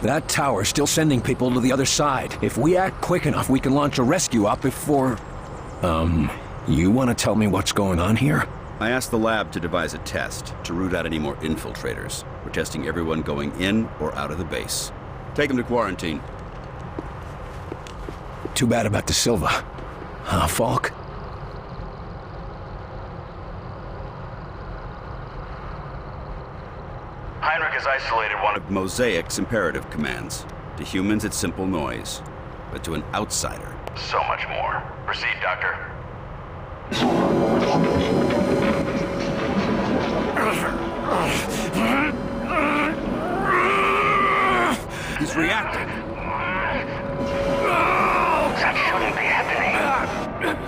That tower's still sending people to the other side. If we act quick enough, we can launch a rescue op before... you want to tell me what's going on here? I asked the lab to devise a test to root out any more infiltrators. We're testing everyone going in or out of the base. Take them to quarantine. Too bad about the Silva. Huh, Falk? Heinrich has isolated one of Mosaic's imperative commands. To humans, it's simple noise. But to an outsider... so much more. Proceed, Doctor. He's reacting. That shouldn't be happening.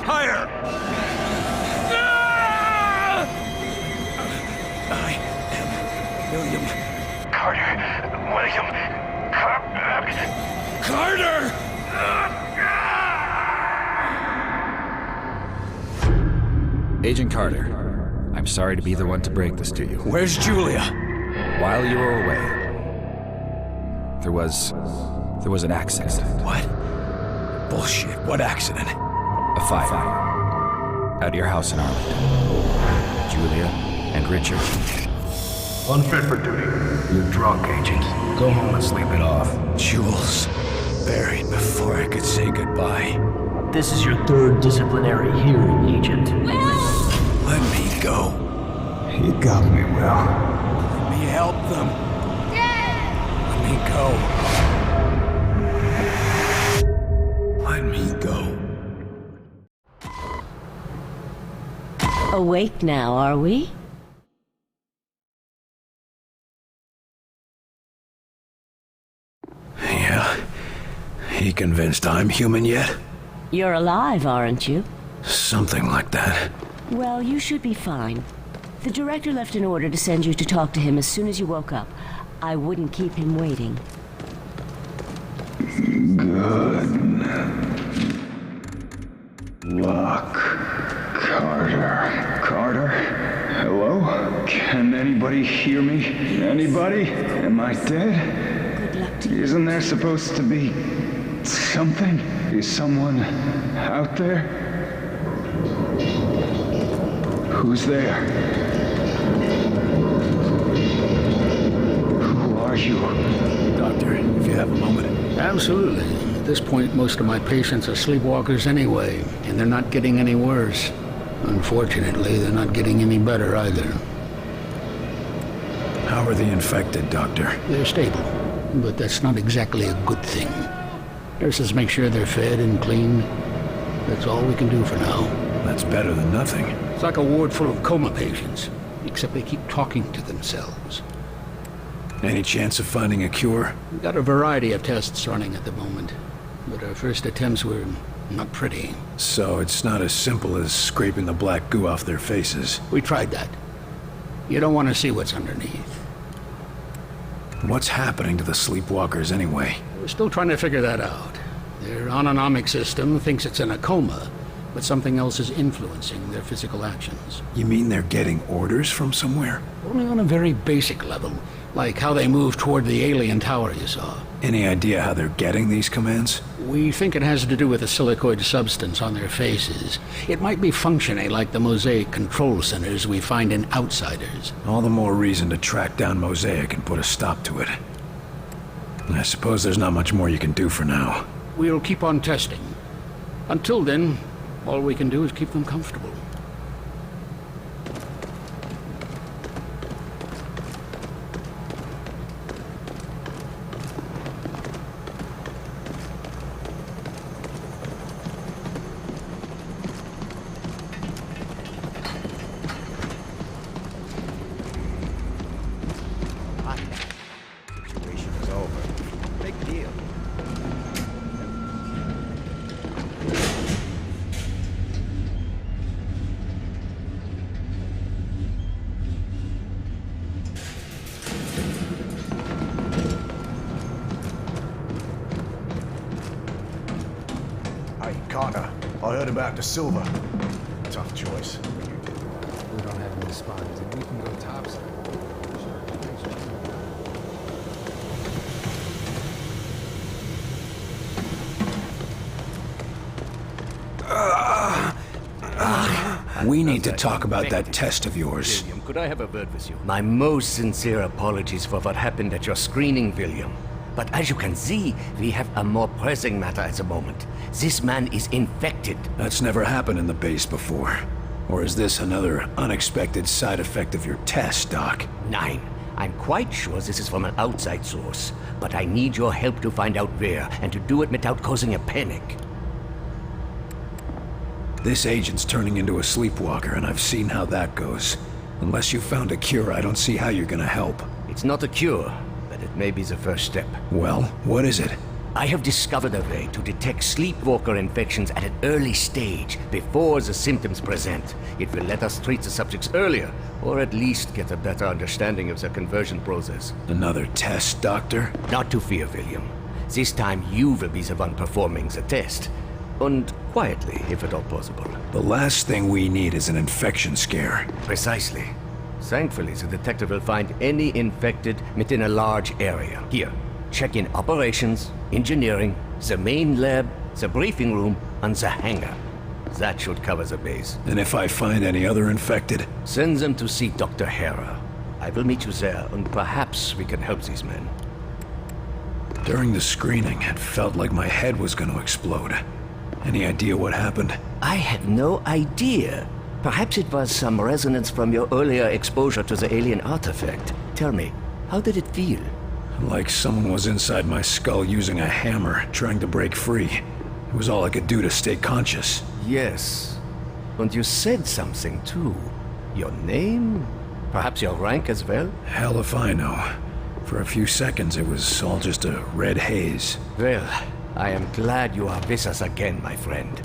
Higher! I am William. Carter. William. Carter! Agent Carter, I'm sorry to be the one to break this to you. Where's Julia? While you were away, there was an accident. What? Bullshit. What accident? A fire. At your house in Arlington. Julia and Richard. Unfit for duty. You're drunk, Agent. Go home and sleep it off. Jules. Buried before I could say goodbye. This is your third disciplinary hearing, Agent. Let me go. You got me, Will. Let me help them. Let me go. Let me go. Awake now, are we? Yeah. He convinced I'm human yet? You're alive, aren't you? Something like that. Well, you should be fine. The director left an order to send you to talk to him as soon as you woke up. I wouldn't keep him waiting. Good luck, Carter. Carter? Hello? Can anybody hear me? Anybody? Am I dead? Good luck to you. Isn't there supposed to be something? Is someone out there? Who's there? Who are you? Doctor, if you have a moment. Absolutely. At this point, most of my patients are sleepwalkers anyway, and they're not getting any worse. Unfortunately, they're not getting any better either. How are the infected, Doctor? They're stable, but that's not exactly a good thing. Nurses make sure they're fed and cleaned. That's all we can do for now. That's better than nothing. It's like a ward full of coma patients, except they keep talking to themselves. Any chance of finding a cure? We've got a variety of tests running at the moment, but our first attempts were not pretty. So it's not as simple as scraping the black goo off their faces. We tried that. You don't want to see what's underneath. What's happening to the sleepwalkers anyway? We're still trying to figure that out. Their autonomic system thinks it's in a coma, but something else is influencing their physical actions. You mean they're getting orders from somewhere? Only on a very basic level, like how they move toward the alien tower you saw. Any idea how they're getting these commands? We think it has to do with the silicoid substance on their faces. It might be functioning like the Mosaic control centers we find in Outsiders. All the more reason to track down Mosaic and put a stop to it. I suppose there's not much more you can do for now. We'll keep on testing. Until then, all we can do is keep them comfortable. Carter, I heard about the Silva. Tough choice. We don't have any spies, and we can go topside. We need to talk about that test of yours. William, could I have a word with you? My most sincere apologies for what happened at your screening, William. But as you can see, we have a more pressing matter at the moment. This man is infected. That's never happened in the base before. Or is this another unexpected side effect of your test, Doc? Nine. I'm quite sure this is from an outside source, but I need your help to find out where, and to do it without causing a panic. This agent's turning into a sleepwalker, and I've seen how that goes. Unless you found a cure, I don't see how you're gonna help. It's not a cure, but it may be the first step. Well, what is it? I have discovered a way to detect sleepwalker infections at an early stage, before the symptoms present. It will let us treat the subjects earlier, or at least get a better understanding of the conversion process. Another test, Doctor? Not to fear, William. This time you will be the one performing the test. And quietly, if at all possible. The last thing we need is an infection scare. Precisely. Thankfully, the detective will find any infected within a large area. Here, check in operations, engineering, the main lab, the briefing room, and the hangar. That should cover the base. And if I find any other infected? Send them to see Dr. Hera. I will meet you there, and perhaps we can help these men. During the screening, it felt like my head was going to explode. Any idea what happened? I have no idea. Perhaps it was some resonance from your earlier exposure to the alien artifact. Tell me, how did it feel? Like someone was inside my skull using a hammer, trying to break free. It was all I could do to stay conscious. Yes. And you said something, too. Your name? Perhaps your rank as well? Hell if I know. For a few seconds, it was all just a red haze. Well, I am glad you are with us again, my friend.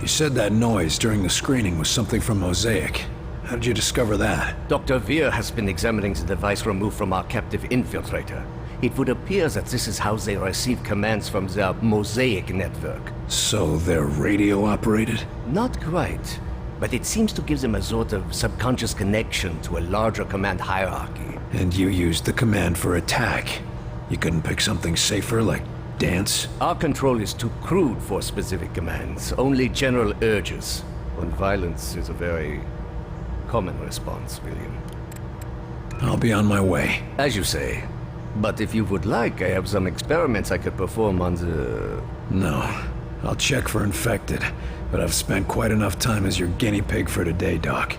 You said that noise during the screening was something from Mosaic. How did you discover that? Dr. Veer has been examining the device removed from our captive infiltrator. It would appear that this is how they receive commands from their Mosaic network. So they're radio-operated? Not quite, but it seems to give them a sort of subconscious connection to a larger command hierarchy. And you used the command for attack. You couldn't pick something safer, like dance? Our control is too crude for specific commands, only general urges. And violence is a very common response, William. I'll be on my way. As you say. But if you would like, I have some experiments I could perform on the... No. I'll check for infected, but I've spent quite enough time as your guinea pig for today, Doc.